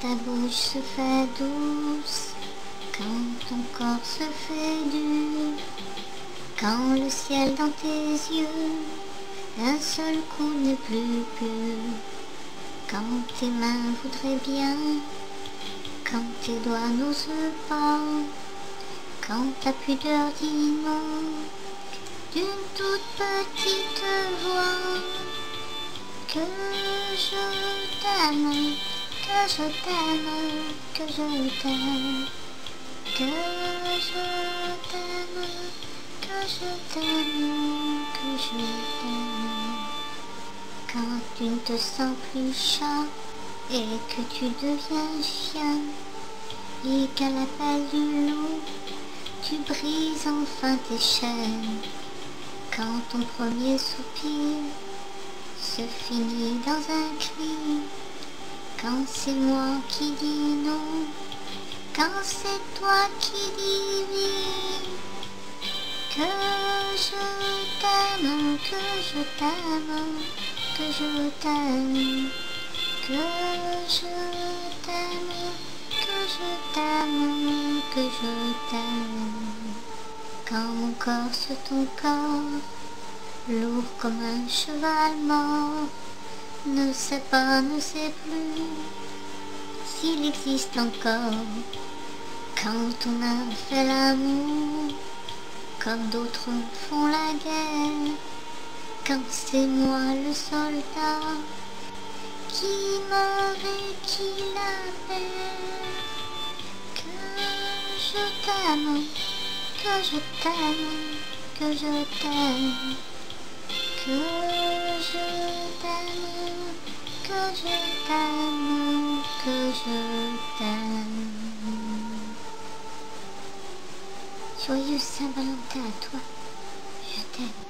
ta bouche se fait douce, quand ton corps se fait dur, quand le ciel dans tes yeux d'un seul coup n'est plus pur, quand tes mains voudraient bien, quand tes doigts n'osent pas, quand ta pudeur dit non, d'une toute petite voix, que je t'aime, que je t'aime, que je t'aime, que je t'aime, que je t'aime, que je t'aime. Quand tu ne te sens plus chat et que tu deviens chien, et qu'à l'appel du loup, tu brises enfin tes chaînes. Quand ton premier soupir se finit dans un cri, quand c'est moi qui dis non, quand c'est toi qui dis oui, que je t'aime, que je t'aime, que je t'aime, que je t'aime, que je t'aime, que je t'aime. Quand mon corps sur ton corps, lourd comme un cheval mort, ne sait pas, ne sait plus s'il existe encore. Quand on a fait l'amour comme d'autres font la guerre, quand c'est moi le soldat qui meurt et qui la perd, que je t'aime, que je t'aime, que je t'aime, que je t'aime, que je t'aime, que je t'aime. Joyeux Saint-Valentin à toi, je t'aime.